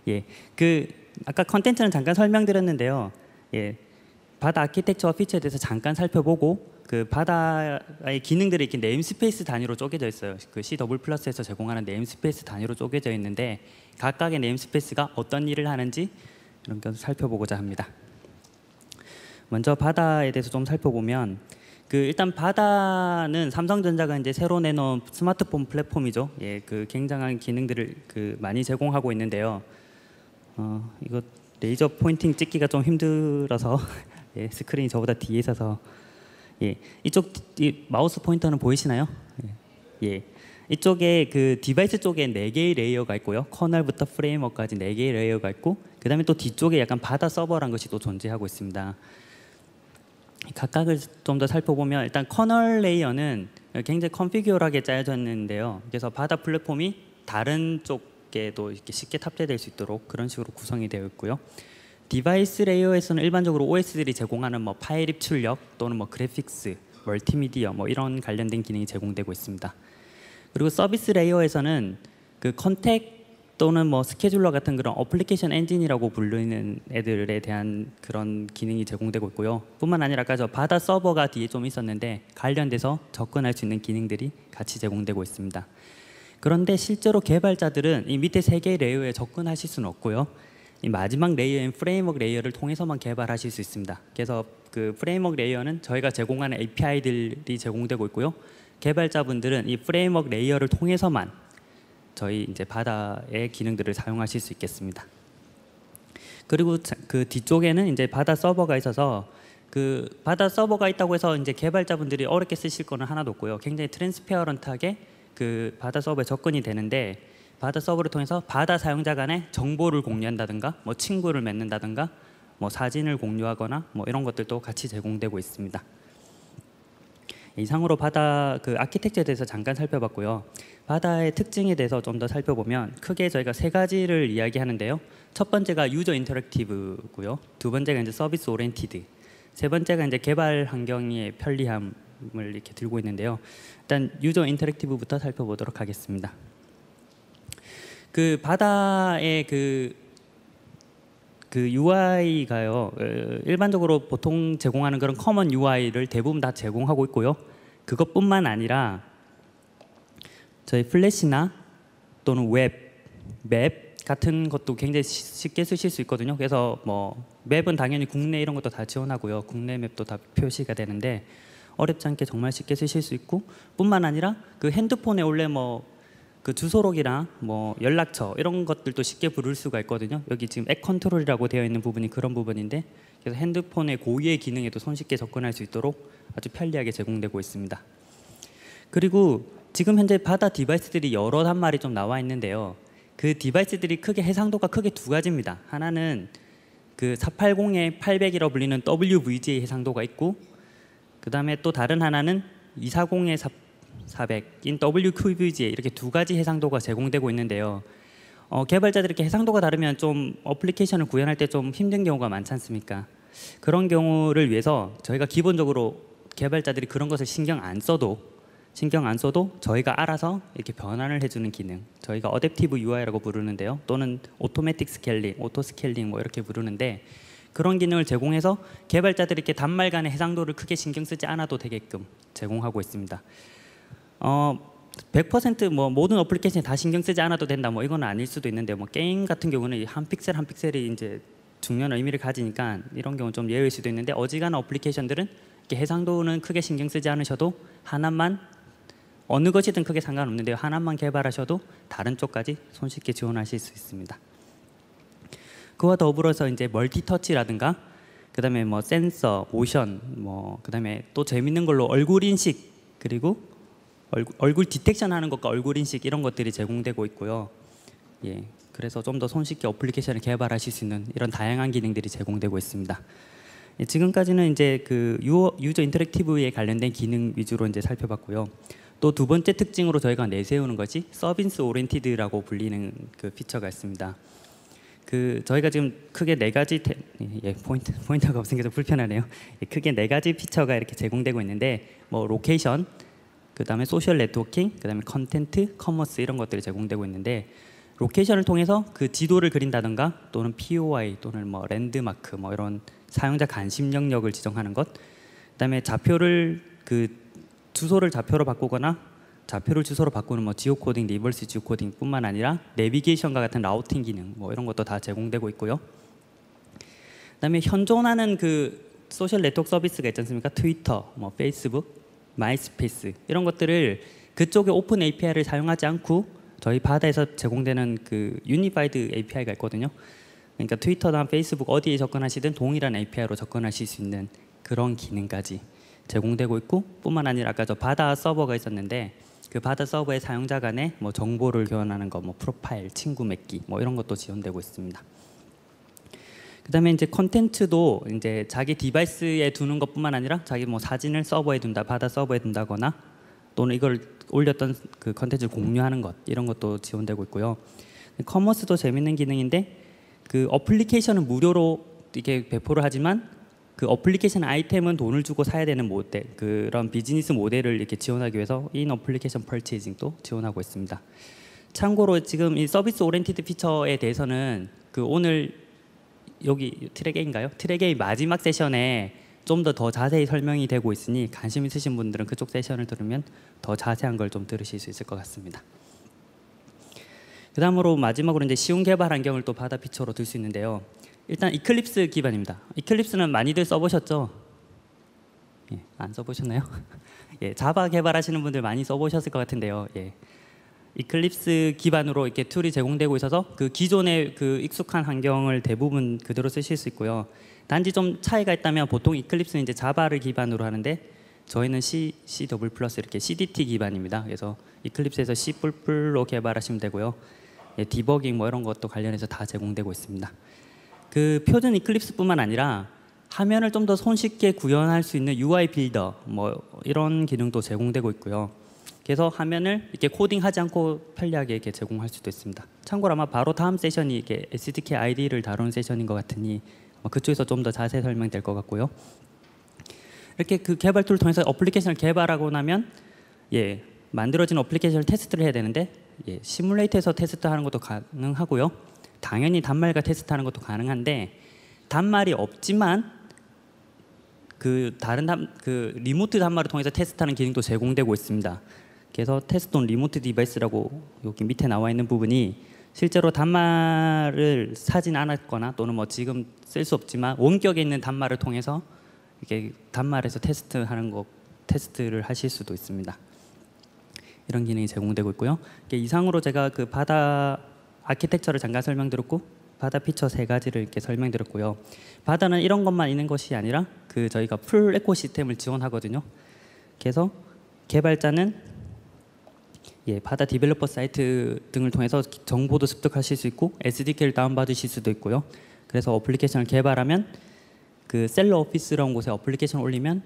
예, 그 아까 컨텐츠는 잠깐 설명드렸는데요. 예, 바다 아키텍처와 피처에 대해서 잠깐 살펴보고 그 바다의 기능들이 이렇게 네임스페이스 단위로 쪼개져 있어요. 그 CW+에서 제공하는 네임스페이스 단위로 쪼개져 있는데 각각의 네임스페이스가 어떤 일을 하는지 이런 걸 살펴보고자 합니다. 먼저 바다에 대해서 좀 살펴보면 그 일단 바다는 삼성전자가 이제 새로 내놓은 스마트폰 플랫폼이죠. 예, 그 굉장한 기능들을 그 많이 제공하고 있는데요. 이거 레이저 포인팅 찍기가 좀 힘들어서 예, 스크린이 저보다 뒤에 있어서 예, 이 마우스 포인터는 보이시나요? 예, 이쪽에 그 디바이스 쪽에 4개의 레이어가 있고요. 커널부터 프레임워크까지 4개의 레이어가 있고 그 다음에 또 뒤쪽에 약간 바다 서버라는 것이 또 존재하고 있습니다. 각각을 좀 더 살펴보면 일단 커널 레이어는 굉장히 컨피규어하게 짜여져 있는데요. 그래서 바다 플랫폼이 다른 쪽에도 이렇게 쉽게 탑재될 수 있도록 그런 식으로 구성이 되어 있고요. 디바이스 레이어에서는 일반적으로 OS들이 제공하는 뭐 파일 입출력 또는 뭐 그래픽스, 멀티미디어 뭐 이런 관련된 기능이 제공되고 있습니다. 그리고 서비스 레이어에서는 그 컨택 또는 뭐 스케줄러 같은 그런 어플리케이션 엔진이라고 불리는 애들에 대한 그런 기능이 제공되고 있고요. 뿐만 아니라 아까 저 바다 서버가 뒤에 좀 있었는데 관련돼서 접근할 수 있는 기능들이 같이 제공되고 있습니다. 그런데 실제로 개발자들은 이 밑에 3개의 레이어에 접근하실 수는 없고요. 이 마지막 레이어인 프레임워크 레이어를 통해서만 개발하실 수 있습니다. 그래서 그 프레임워크 레이어는 저희가 제공하는 API들이 제공되고 있고요. 개발자분들은 이 프레임워크 레이어를 통해서만 저희 이제 바다의 기능들을 사용하실 수 있겠습니다. 그리고 그 뒤쪽에는 이제 바다 서버가 있어서 그 바다 서버가 있다고 해서 이제 개발자분들이 어렵게 쓰실 거는 하나도 없고요. 굉장히 트랜스페어런트하게 그 바다 서버에 접근이 되는데 바다 서버를 통해서 바다 사용자 간에 정보를 공유한다든가 뭐 친구를 맺는다든가 뭐 사진을 공유하거나 뭐 이런 것들도 같이 제공되고 있습니다. 이상으로 바다 그 아키텍처에 대해서 잠깐 살펴봤고요. 바다의 특징에 대해서 좀 더 살펴보면 크게 저희가 3가지를 이야기하는데요. 첫 번째가 유저 인터랙티브고요. 두 번째가 이제 서비스 오리엔티드. 세 번째가 이제 개발 환경의 편리함을 이렇게 들고 있는데요. 일단 유저 인터랙티브부터 살펴보도록 하겠습니다. 그 바다의 그 UI가요. 일반적으로 보통 제공하는 그런 커먼 UI를 대부분 다 제공하고 있고요. 그것뿐만 아니라 저희 플래시나 또는 맵 같은 것도 굉장히 쉽게 쓰실 수 있거든요. 그래서 뭐 맵은 당연히 국내 이런 것도 다 지원하고요. 국내 맵도 다 표시가 되는데 어렵지 않게 정말 쉽게 쓰실 수 있고 뿐만 아니라 그 핸드폰에 원래 뭐 그 주소록이나 뭐 연락처 이런 것들도 쉽게 부를 수가 있거든요. 여기 지금 앱 컨트롤이라고 되어 있는 부분이 그런 부분인데 그래서 핸드폰의 고유의 기능에도 손쉽게 접근할 수 있도록 아주 편리하게 제공되고 있습니다. 그리고 지금 현재 바다 디바이스들이 여러 단말이 좀 나와 있는데요. 그 디바이스들이 크게 해상도가 크게 2가지입니다. 하나는 그 480의 800이라고 불리는 WVGA 해상도가 있고 그 다음에 또 다른 하나는 240의 400인 WQVGA 이렇게 2가지 해상도가 제공되고 있는데요. 개발자들이 이렇게 해상도가 다르면 좀 어플리케이션을 구현할 때 좀 힘든 경우가 많지 않습니까? 그런 경우를 위해서 저희가 기본적으로 개발자들이 그런 것을 신경 안 써도 저희가 알아서 이렇게 변환을 해주는 기능, 저희가 어댑티브 UI라고 부르는데요. 또는 오토매틱 스케일링, 오토 스케일링 뭐 이렇게 부르는데 그런 기능을 제공해서 개발자들이 이렇게 단말 간의 해상도를 크게 신경 쓰지 않아도 되게끔 제공하고 있습니다. 100% 뭐 모든 어플리케이션에 다 신경 쓰지 않아도 된다 뭐 이건 아닐 수도 있는데 뭐 게임 같은 경우는 한 픽셀 한 픽셀이 이제 중요한 의미를 가지니까 이런 경우는 좀 예외일 수도 있는데 어지간한 어플리케이션들은 이렇게 해상도는 크게 신경 쓰지 않으셔도 하나만 어느 것이든 크게 상관없는데요. 하나만 개발하셔도 다른 쪽까지 손쉽게 지원하실 수 있습니다. 그와 더불어서 이제 멀티터치라든가 그다음에 뭐 센서, 모션, 뭐 그다음에 또 재밌는 걸로 얼굴 인식 그리고 얼굴 디텍션 하는 것과 얼굴 인식 이런 것들이 제공되고 있고요. 예, 그래서 좀 더 손쉽게 어플리케이션을 개발하실 수 있는 이런 다양한 기능들이 제공되고 있습니다. 예, 지금까지는 이제 그 유저 인터랙티브에 관련된 기능 위주로 이제 살펴봤고요. 또 두 번째 특징으로 저희가 내세우는 것이 서비스 오리엔티드라고 불리는 그 피처가 있습니다. 그 저희가 지금 크게 4가지 포인트가 없으니까 좀 불편하네요. 예, 크게 4가지 피처가 이렇게 제공되고 있는데 뭐 로케이션, 그 다음에 소셜 네트워킹, 그 다음에 컨텐트, 커머스 이런 것들이 제공되고 있는데 로케이션을 통해서 그 지도를 그린다든가 또는 POI 또는 뭐 랜드마크 뭐 이런 사용자 관심 영역을 지정하는 것. 그다음에 좌표를 그 주소를 좌표로 바꾸거나 좌표를 주소로 바꾸는 뭐 지오코딩, 리버스 지오코딩뿐만 아니라 내비게이션과 같은 라우팅 기능 뭐 이런 것도 다 제공되고 있고요. 그다음에 현존하는 그 소셜 네트워크 서비스가 있지 않습니까? 트위터, 뭐 페이스북, 마이스페이스 이런 것들을 그쪽에 오픈 API를 사용하지 않고 저희 바다에서 제공되는 그 유니파이드 API가 있거든요. 그러니까 트위터나 페이스북 어디에 접근하시든 동일한 API로 접근하실 수 있는 그런 기능까지 제공되고 있고, 뿐만 아니라 아까 저 바다 서버가 있었는데 그 바다 서버의 사용자 간에 뭐 정보를 교환하는 거, 뭐 프로파일, 친구 맺기 뭐 이런 것도 지원되고 있습니다. 그다음에 이제 콘텐츠도 이제 자기 디바이스에 두는 것뿐만 아니라 자기 뭐 사진을 서버에 둔다, 바다 서버에 둔다거나 또는 이걸 올렸던 그 콘텐츠를 공유하는 것 이런 것도 지원되고 있고요. 커머스도 재밌는 기능인데 그 어플리케이션은 무료로 이게 배포를 하지만 그 어플리케이션 아이템은 돈을 주고 사야 되는 모델, 그런 비즈니스 모델을 이렇게 지원하기 위해서 인 어플리케이션 퍼체이징도 지원하고 있습니다. 참고로 지금 이 서비스 오리엔티드 피처에 대해서는 그 오늘 여기 트랙에인가요? 트랙의 마지막 세션에 좀 더 자세히 설명이 되고 있으니 관심 있으신 분들은 그쪽 세션을 들으면 더 자세한 걸 좀 들으실 수 있을 것 같습니다. 그다음으로 마지막으로 이제 쉬운 개발 환경을 또 바다 피처로 들 수 있는데요. 일단 이클립스 기반입니다. 이클립스는 많이들 써보셨죠? 예, 안 써보셨나요? 예, 자바 개발하시는 분들 많이 써보셨을 것 같은데요. 예. 이클립스 기반으로 이렇게 툴이 제공되고 있어서 그 기존의 그 익숙한 환경을 대부분 그대로 쓰실 수 있고요. 단지 좀 차이가 있다면 보통 이클립스는 이제 자바를 기반으로 하는데 저희는 C++ 이렇게 CDT 기반입니다. 그래서 이클립스에서 C++로 개발하시면 되고요. 예, 디버깅 뭐 이런 것도 관련해서 다 제공되고 있습니다. 그 표준 이클립스뿐만 아니라 화면을 좀 더 손쉽게 구현할 수 있는 UI 빌더 뭐 이런 기능도 제공되고 있고요. 그래서 화면을 이렇게 코딩하지 않고 편리하게 이렇게 제공할 수도 있습니다. 참고로 아마 바로 다음 세션이 이게 SDK ID를 다루는 세션인 것 같으니 그쪽에서 좀 더 자세히 설명될 것 같고요. 이렇게 그 개발 툴을 통해서 어플리케이션을 개발하고 나면 예, 만들어진 어플리케이션을 테스트를 해야 되는데 예, 시뮬레이터에서 테스트하는 것도 가능하고요. 당연히 단말과 테스트하는 것도 가능한데 단말이 없지만 그 다른 그 리모트 단말을 통해서 테스트하는 기능도 제공되고 있습니다. 그래서 테스트 온 리모트 디바이스라고 여기 밑에 나와 있는 부분이 실제로 단말을 사진 않았거나 또는 뭐 지금 쓸 수 없지만 원격에 있는 단말을 통해서 이렇게 단말에서 테스트를 하실 수도 있습니다. 이런 기능이 제공되고 있고요. 이상으로 제가 그 바다 아키텍처를 잠깐 설명드렸고 바다 피처 3가지를 이렇게 설명드렸고요. 바다는 이런 것만 있는 것이 아니라 그 저희가 풀 에코시스템을 지원하거든요. 그래서 개발자는 예, 바다 디벨로퍼 사이트 등을 통해서 정보도 습득하실 수 있고 SDK를 다운받으실 수도 있고요. 그래서 어플리케이션을 개발하면 그 셀러 오피스라는 곳에 어플리케이션을 올리면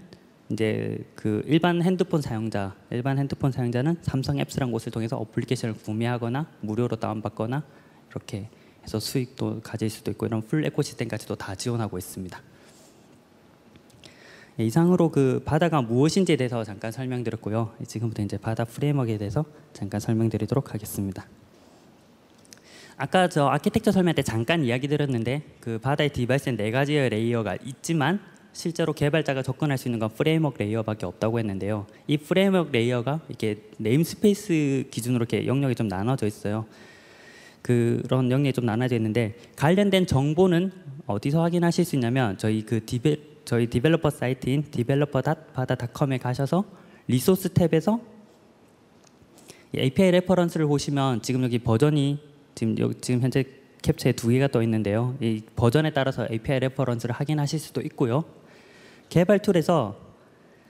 이제 그 일반 핸드폰 사용자는 삼성 앱스라는 곳을 통해서 어플리케이션을 구매하거나 무료로 다운받거나 이렇게 해서 수익도 가질 수도 있고 이런 풀 에코시스템까지도 다 지원하고 있습니다. 예, 이상으로 그 바다가 무엇인지에 대해서 잠깐 설명드렸고요. 지금부터 이제 바다 프레임워크에 대해서 잠깐 설명드리도록 하겠습니다. 아까 저 아키텍처 설명할 때 잠깐 이야기 드렸는데 그 바다의 디바이스엔 4가지의 레이어가 있지만 실제로 개발자가 접근할 수 있는 건 프레임워크 레이어밖에 없다고 했는데요. 이 프레임워크 레이어가 이렇게 네임스페이스 기준으로 이렇게 영역이 좀 나눠져 있어요. 그런 영역이 좀 나눠져 있는데 관련된 정보는 어디서 확인하실 수 있냐면 저희 디벨로퍼 사이트인 developer.bada.com에 가셔서 리소스 탭에서 API 레퍼런스를 보시면 지금 여기 버전이 지금 현재 캡처에 2개가 떠 있는데요. 이 버전에 따라서 API 레퍼런스를 확인하실 수도 있고요. 개발 툴에서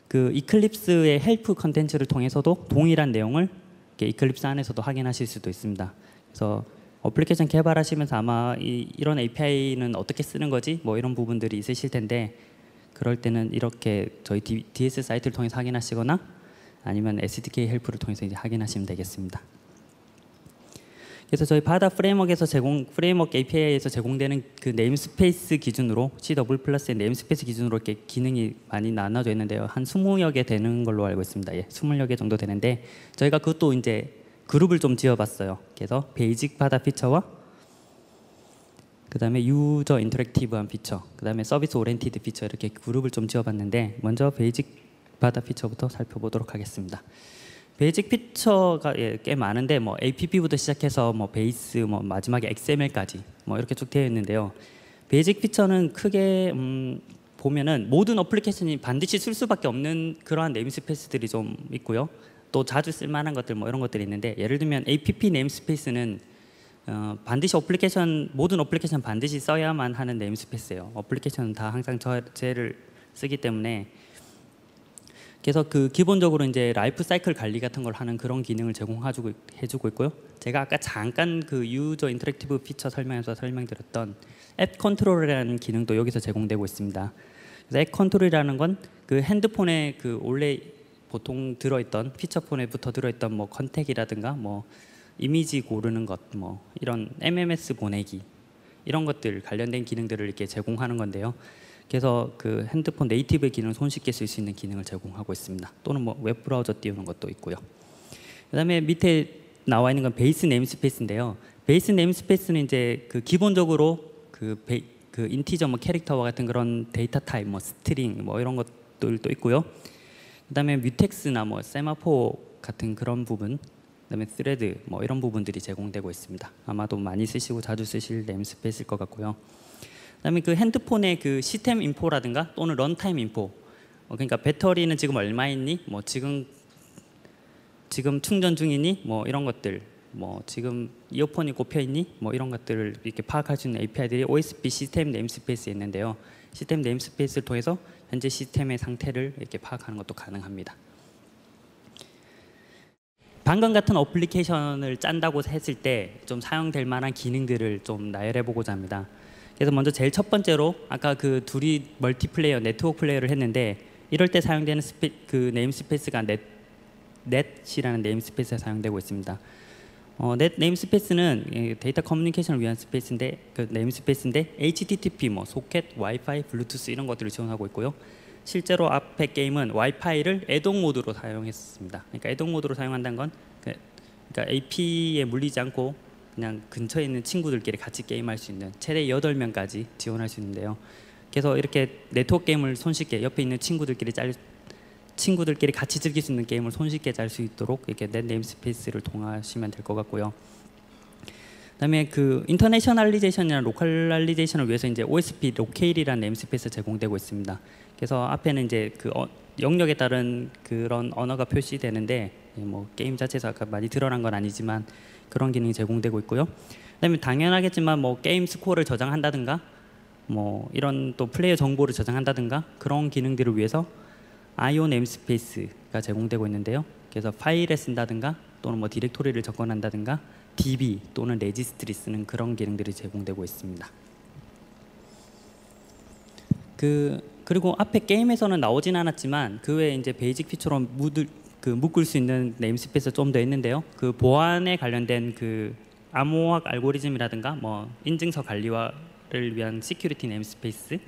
그 이클립스의 헬프 컨텐츠를 통해서도 동일한 내용을 이클립스 안에서도 확인하실 수도 있습니다. 그래서 어플리케이션 개발하시면서 아마 이런 API는 어떻게 쓰는 거지? 뭐 이런 부분들이 있으실 텐데 그럴 때는 이렇게 저희 DS 사이트를 통해서 확인하시거나 아니면 SDK 헬프를 통해서 이제 확인하시면 되겠습니다. 그래서 저희 바다 프레임워크에서 프레임워크 API에서 제공되는 그 네임스페이스 기준으로 CW+의 네임스페이스 기준으로 이렇게 기능이 많이 나눠져 있는데요. 한 20여 개 되는 걸로 알고 있습니다. 예, 20여 개 정도 되는데 저희가 그것도 이제 그룹을 좀 지어봤어요. 그래서 베이직 바다 피처와 그다음에 유저 인터랙티브한 피처, 그다음에 서비스 오리엔티드 피처 이렇게 그룹을 좀 지어봤는데 먼저 베이직 바다 피처부터 살펴보도록 하겠습니다. 베이직 피처가 꽤 많은데 뭐 APP부터 시작해서 뭐 베이스, 뭐 마지막에 XML까지 뭐 이렇게 쭉 되어 있는데요. 베이직 피처는 크게 보면은 모든 어플리케이션이 반드시 쓸 수밖에 없는 그러한 네임스페이스들이 좀 있고요. 또 자주 쓸 만한 것들 뭐 이런 것들이 있는데 예를 들면 APP 네임스페이스는 반드시 모든 어플리케이션 반드시 써야만 하는 네임스페이스예요. 어플리케이션은 다 항상 쟤를 쓰기 때문에 그래서 그 기본적으로 이제 라이프 사이클 관리 같은 걸 하는 그런 기능을 해주고 있고요. 제가 아까 잠깐 그 유저 인터랙티브 피처 설명에서 설명드렸던 앱 컨트롤이라는 기능도 여기서 제공되고 있습니다. 그래서 앱 컨트롤이라는 건 그 핸드폰에 그 원래 보통 들어있던 피처폰에부터 들어있던 뭐 컨택이라든가 뭐 이미지 고르는 것, 뭐 이런 MMS 보내기 이런 것들 관련된 기능들을 이렇게 제공하는 건데요. 그래서 그 핸드폰 네이티브의 기능을 손쉽게 쓸 수 있는 기능을 제공하고 있습니다. 또는 뭐 웹브라우저 띄우는 것도 있고요. 그다음에 밑에 나와 있는 건 베이스 네임스페이스인데요. 베이스 네임스페이스는 이제 그 기본적으로 그 인티저 뭐 캐릭터와 같은 그런 데이터 타입, 뭐 스트링 뭐 이런 것들도 있고요. 그다음에 뮤텍스나 뭐 세마포 같은 그런 부분, 그다음에 스레드 뭐 이런 부분들이 제공되고 있습니다. 아마도 많이 쓰시고 자주 쓰실 네임스페이스일 것 같고요. 그다음에 그 핸드폰의 그 시스템 인포라든가 또는 런타임 인포, 그러니까 배터리는 지금 얼마 있니? 뭐 지금 충전 중이니? 뭐 이런 것들, 뭐 지금 이어폰이 꼽혀 있니? 뭐 이런 것들을 이렇게 파악할 수 있는 API들이 OSP 시스템 네임스페이스에 있는데요. 시스템 네임스페이스를 통해서 현재 시스템의 상태를 이렇게 파악하는 것도 가능합니다. 방금 같은 어플리케이션을 짠다고 했을 때 좀 사용될 만한 기능들을 좀 나열해 보고자 합니다. 그래서 먼저 제일 첫 번째로 아까 그 둘이 멀티플레이어, 네트워크 플레이어를 했는데 이럴 때 사용되는 그 네임스페이스가 넷이라는 네임스페이스가 사용되고 있습니다. 넷 네임스페이스는 데이터 커뮤니케이션을 위한 스페이스인데 그 네임스페이스인데 HTTP, 뭐 소켓, 와이파이, 블루투스 이런 것들을 지원하고 있고요. 실제로 앞에 게임은 와이파이를 애동 모드로 사용했습니다. 그러니까 애동 모드로 사용한다는 건 그러니까 AP에 물리지 않고 그냥 근처에 있는 친구들끼리 같이 게임할 수 있는 최대 8명까지 지원할 수 있는데요. 그래서 이렇게 네트워크 게임을 손쉽게 옆에 있는 친구들끼리 같이 즐길 수 있는 게임을 손쉽게 짤 수 있도록 이렇게 넷 네임스페이스를 통하시면 될 것 같고요. 그다음에 그 인터내셔널리제이션이나 로컬라이제이션을 위해서 이제 OSP 로케일이라는 네임스페이스 제공되고 있습니다. 그래서 앞에는 이제 그 영역에 따른 그런 언어가 표시되는데 뭐 게임 자체에서 아까 많이 드러난 건 아니지만 그런 기능이 제공되고 있고요. 그다음에 당연하겠지만 뭐 게임 스코어를 저장한다든가 뭐 이런 또 플레이어 정보를 저장한다든가 그런 기능들을 위해서 IO 네임스페이스가 제공되고 있는데요. 그래서 파일에 쓴다든가 또는 뭐 디렉토리를 접근한다든가 DB 또는 레지스트리 쓰는 그런 기능들이 제공되고 있습니다. 그리고 앞에 게임에서는 나오진 않았지만 그 외에 이제 베이직 피처로 묶을 수 있는 네임스페이스가 좀 더 있는데요. 그 보안에 관련된 그 암호학 알고리즘이라든가 뭐 인증서 관리를 위한 시큐리티 네임스페이스,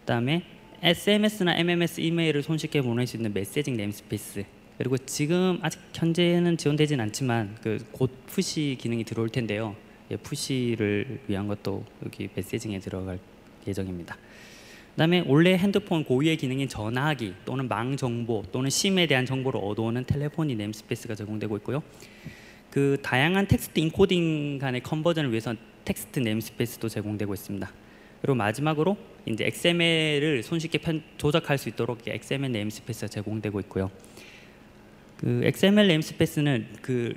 그다음에 SMS나 MMS 이메일을 손쉽게 보낼 수 있는 메시징 네임스페이스, 그리고 지금 아직 현재는 지원되진 않지만 그 곧 푸시 기능이 들어올 텐데요. 푸시를 위한 것도 여기 메시징에 들어갈 예정입니다. 그다음에 원래 핸드폰 고유의 기능인 전화하기 또는 망 정보 또는 심에 대한 정보를 얻어오는 텔레포니 네임스페이스가 제공되고 있고요. 그 다양한 텍스트 인코딩 간의 컨버전을 위해서 텍스트 네임스페이스도 제공되고 있습니다. 그리고 마지막으로 이제 XML을 손쉽게 조작할 수 있도록 XML 네임스페이스가 제공되고 있고요. 그 XML 네임스페이스는 그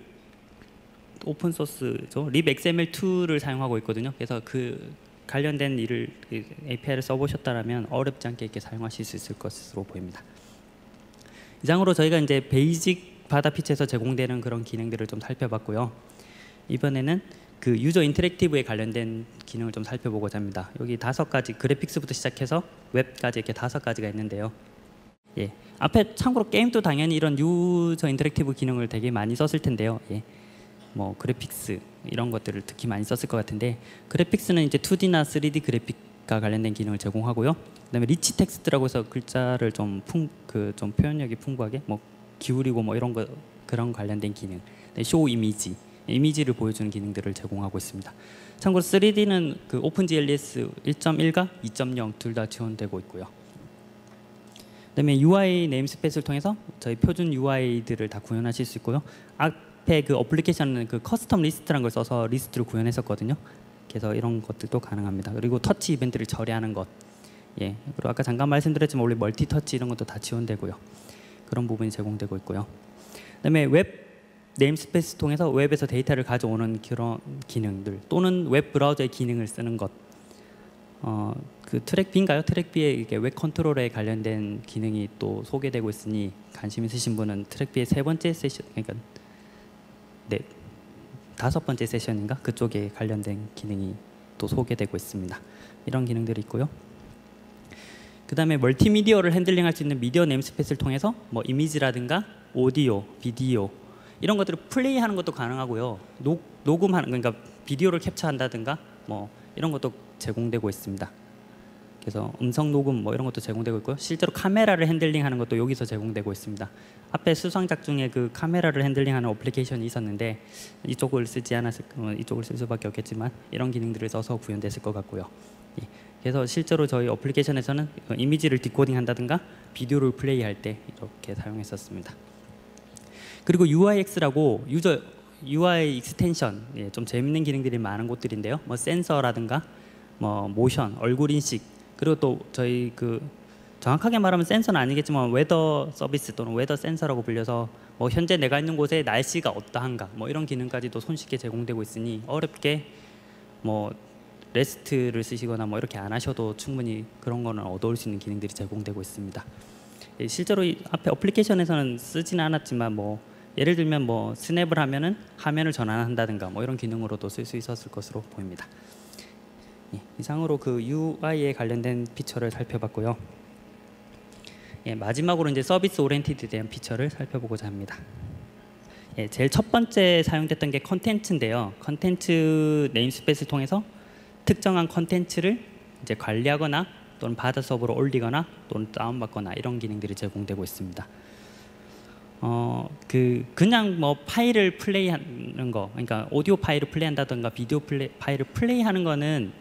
오픈 소스죠. libxml2를 사용하고 있거든요. 그래서 그 관련된 일을 API를 써보셨다면 어렵지 않게 이렇게 사용하실 수 있을 것으로 보입니다. 이상으로 저희가 이제 베이직 바다 피처에서 제공되는 그런 기능들을 좀 살펴봤고요. 이번에는 그 유저 인터랙티브에 관련된 기능을 좀 살펴보고자 합니다. 여기 5가지, 그래픽스부터 시작해서 웹까지 이렇게 5가지가 있는데요. 예, 앞에 참고로 게임도 당연히 이런 유저 인터랙티브 기능을 되게 많이 썼을 텐데요. 예, 뭐 그래픽스 이런 것들을 특히 많이 썼을 것 같은데, 그래픽스는 이제 2D나 3D 그래픽과 관련된 기능을 제공하고요. 그다음에 리치 텍스트라고 해서 글자를 좀 표현력이 풍부하게 뭐 기울이고 뭐 이런 거 그런 관련된 기능. 쇼 이미지, 이미지를 보여주는 기능들을 제공하고 있습니다. 참고로 3D는 그 오픈GLS 1.1과 2.0 둘 다 지원되고 있고요. 그다음에 UI 네임스페이스를 통해서 저희 표준 UI들을 다 구현하실 수 있고요. 앞에 그 어플리케이션은 그 커스텀 리스트라는 걸 써서 리스트를 구현했었거든요. 그래서 이런 것들도 가능합니다. 그리고 터치 이벤트를 처리하는 것, 예, 그리고 아까 잠깐 말씀드렸지만 원래 멀티 터치 이런 것도 다 지원되고요. 그런 부분이 제공되고 있고요. 그다음에 웹 네임스페이스 통해서 웹에서 데이터를 가져오는 그런 기능들 또는 웹 브라우저의 기능을 쓰는 것. 그 트랙비인가요? 트랙비에 이게 웹 컨트롤에 관련된 기능이 또 소개되고 있으니 관심 있으신 분은 트랙비의 세 번째 세션, 그러니까 네, 5번째 세션인가 그쪽에 관련된 기능이 또 소개되고 있습니다. 이런 기능들이 있고요. 그다음에 멀티미디어를 핸들링할 수 있는 미디어 네임스페이스를 통해서 뭐 이미지라든가 오디오, 비디오 이런 것들을 플레이하는 것도 가능하고요. 녹음하는 그러니까 비디오를 캡처한다든가 뭐 이런 것도 제공되고 있습니다. 그래서 음성 녹음 뭐 이런 것도 제공되고 있고요. 실제로 카메라를 핸들링하는 것도 여기서 제공되고 있습니다. 앞에 수상작 중에 그 카메라를 핸들링하는 어플리케이션이 있었는데 이쪽을 쓰지 않았을 이쪽을 쓸 수밖에 없겠지만 이런 기능들을 써서 구현됐을 것 같고요. 예. 그래서 실제로 저희 어플리케이션에서는 이미지를 디코딩한다든가 비디오를 플레이할 때 이렇게 사용했었습니다. 그리고 UIX라고 유저 UI 익스텐션, 예, 좀 재밌는 기능들이 많은 곳들인데요. 뭐 센서라든가 뭐 모션, 얼굴 인식, 그리고 또 저희 그 정확하게 말하면 센서는 아니겠지만 웨더 서비스 또는 웨더 센서라고 불려서 뭐 현재 내가 있는 곳의 날씨가 어떠한가 뭐 이런 기능까지도 손쉽게 제공되고 있으니 어렵게 뭐 레스트를 쓰시거나 뭐 이렇게 안 하셔도 충분히 그런 거는 얻어올 수 있는 기능들이 제공되고 있습니다. 예, 실제로 이 앞에 어플리케이션에서는 쓰지는 않았지만 뭐 예를 들면 뭐 스냅을 하면은 화면을 전환한다든가 뭐 이런 기능으로도 쓸 수 있었을 것으로 보입니다. 예, 이상으로 그 UI에 관련된 피처를 살펴봤고요. 예, 마지막으로 이제 서비스 오리엔티드에 대한 피처를 살펴보고자 합니다. 예, 제일 첫 번째 사용됐던 게 컨텐츠인데요. 컨텐츠 네임스페이스를 통해서 특정한 컨텐츠를 이제 관리하거나 또는 바다 서버로 올리거나 또는 다운받거나 이런 기능들이 제공되고 있습니다. 그냥 뭐 파일을 플레이하는 거, 그러니까 오디오 파일을 플레이한다든가 비디오 파일을 플레이하는 거는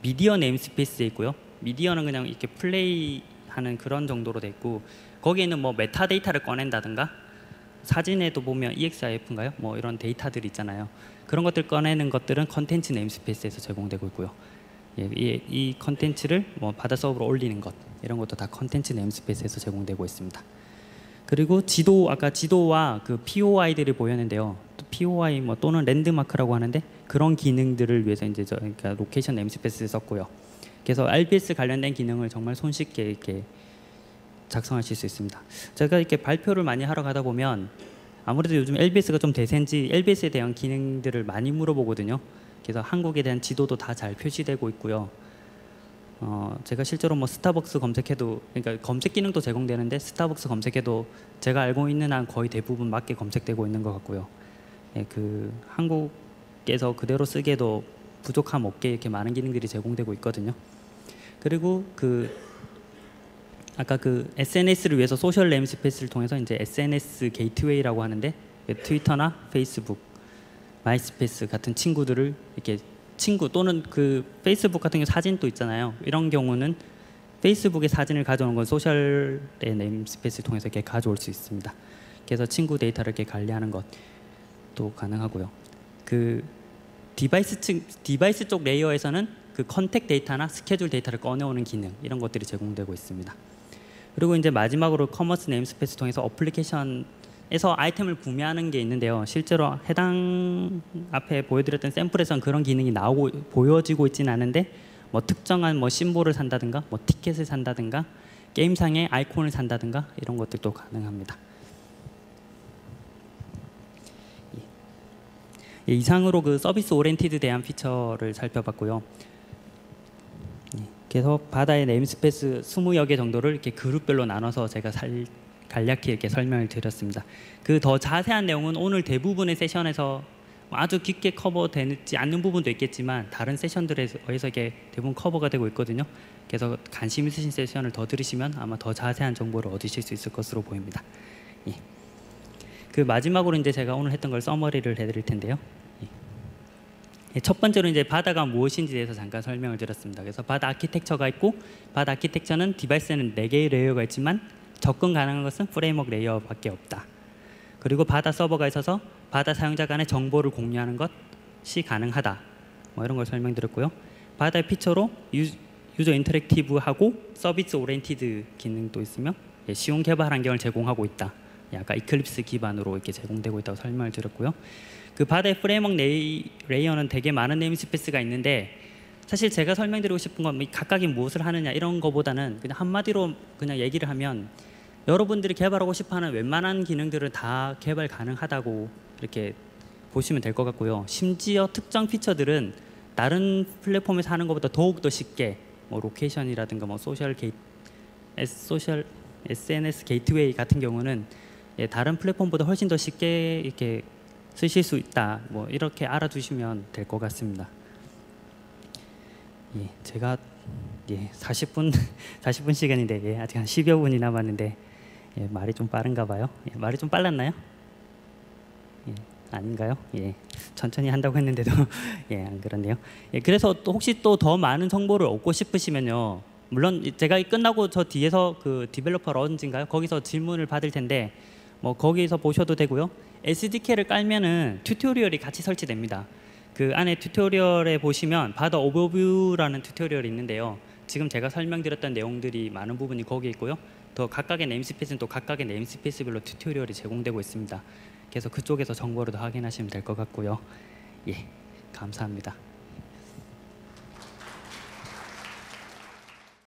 미디어 네임스페이스에 있고요. 미디어는 그냥 이렇게 플레이하는 그런 정도로 돼 있고 거기에는 뭐 메타데이터를 꺼낸다든가 사진에도 보면 EXIF인가요? 뭐 이런 데이터들 있잖아요. 그런 것들 꺼내는 것들은 컨텐츠 네임스페이스에서 제공되고 있고요. 예, 이 컨텐츠를 뭐 바다 서버로 올리는 것 이런 것도 다 컨텐츠 네임스페이스에서 제공되고 있습니다. 그리고 지도 아까 지도와 그 POI들을 보였는데요. 또 POI 뭐 또는 랜드마크라고 하는데 그런 기능들을 위해서 이제 그러니까 로케이션 네임스페이스를 썼고요. 그래서 RBS 관련된 기능을 정말 손쉽게 이렇게 작성하실 수 있습니다. 제가 이렇게 발표를 많이 하러 가다 보면 아무래도 요즘 LBS가 좀 대세인지 LBS에 대한 기능들을 많이 물어보거든요. 그래서 한국에 대한 지도도 다 잘 표시되고 있고요. 제가 실제로 뭐 스타벅스 검색해도 그러니까 검색 기능도 제공되는데 스타벅스 검색해도 제가 알고 있는 한 거의 대부분 맞게 검색되고 있는 것 같고요. 예, 그 한국에서 그대로 쓰기에도 부족함 없게 이렇게 많은 기능들이 제공되고 있거든요. 그리고 그 아까 그 SNS를 위해서 소셜 네임스페이스를 통해서 이제 SNS 게이트웨이라고 하는데 트위터나 페이스북, 마이스페이스 같은 친구들을 이렇게 친구 또는 그 페이스북 같은 경우 사진도 있잖아요. 이런 경우는 페이스북에 사진을 가져오는 건 소셜의 네임스페이스를 통해서 이렇게 가져올 수 있습니다. 그래서 친구 데이터를 이렇게 관리하는 것도 가능하고요. 그 디바이스 쪽 레이어에서는 그 컨택 데이터나 스케줄 데이터를 꺼내오는 기능 이런 것들이 제공되고 있습니다. 그리고 이제 마지막으로 커머스 네임스페이스 통해서 어플리케이션에서 아이템을 구매하는 게 있는데요. 실제로 해당 앞에 보여드렸던 샘플에서는 그런 기능이 보여지고 있지는 않은데 뭐 특정한 뭐 심볼을 산다든가 뭐 티켓을 산다든가 게임상의 아이콘을 산다든가 이런 것들도 가능합니다. 예, 이상으로 그 서비스 오리엔티드에 대한 피처를 살펴봤고요. 그래서 바다의 네임스페이스 20여 개 정도를 이렇게 그룹별로 나눠서 제가 간략히 이렇게 설명을 드렸습니다. 그 더 자세한 내용은 오늘 대부분의 세션에서 아주 깊게 커버되지 않는 부분도 있겠지만 다른 세션들에서 이게 대부분 커버가 되고 있거든요. 그래서 관심 있으신 세션을 더 들으시면 아마 더 자세한 정보를 얻으실 수 있을 것으로 보입니다. 예. 그 마지막으로 이제 제가 오늘 했던 걸 서머리를 해드릴 텐데요. 첫 번째로 이제 바다가 무엇인지에 대해서 잠깐 설명을 드렸습니다. 그래서 바다 아키텍처가 있고, 바다 아키텍처는 디바이스에는 4개의 레이어가 있지만 접근 가능한 것은 프레임워크 레이어밖에 없다. 그리고 바다 서버가 있어서 바다 사용자 간의 정보를 공유하는 것이 가능하다. 뭐 이런 걸 설명드렸고요. 바다의 피처로 유저 인터랙티브하고 서비스 오리엔티드 기능도 있으며 쉬운 개발 환경을 제공하고 있다. 아까 이클립스 기반으로 이렇게 제공되고 있다고 설명을 드렸고요. 그 바다의 프레임워크 레이어는 되게 많은 네임스페이스가 있는데, 사실 제가 설명드리고 싶은 건 각각이 무엇을 하느냐 이런 거보다는 그냥 한마디로 그냥 얘기를 하면, 여러분들이 개발하고 싶어하는 웬만한 기능들은 다 개발 가능하다고 이렇게 보시면 될 것 같고요. 심지어 특정 피처들은 다른 플랫폼에서 하는 것보다 더욱 더 쉽게, 뭐 로케이션이라든가 뭐 소셜 SNS 게이트웨이 같은 경우는 다른 플랫폼보다 훨씬 더 쉽게 이렇게 쓰실 수 있다. 뭐 이렇게 알아두시면 될 것 같습니다. 제가 40분 시간인데 아직 한 10여 분이 남았는데 말이 좀 빠른가 봐요. 말이 좀 빨랐나요? 아닌가요? 천천히 한다고 했는데도 안 그렇네요. 그래서 또 혹시 또 더 많은 정보를 얻고 싶으시면요, 물론 제가 끝나고 저 뒤에서 그 디벨로퍼 런지인가요? 거기서 질문을 받을 텐데 뭐 거기서 보셔도 되고요. SDK를 깔면은 튜토리얼이 같이 설치됩니다. 그 안에 튜토리얼에 보시면 바다 오버뷰라는 튜토리얼이 있는데요. 지금 제가 설명드렸던 내용들이 많은 부분이 거기에 있고요. 더 각각의 네임스페이스는 또 각각의 네임스페이스별로 튜토리얼이 제공되고 있습니다. 그래서 그쪽에서 정보를 더 확인하시면 될 것 같고요. 감사합니다.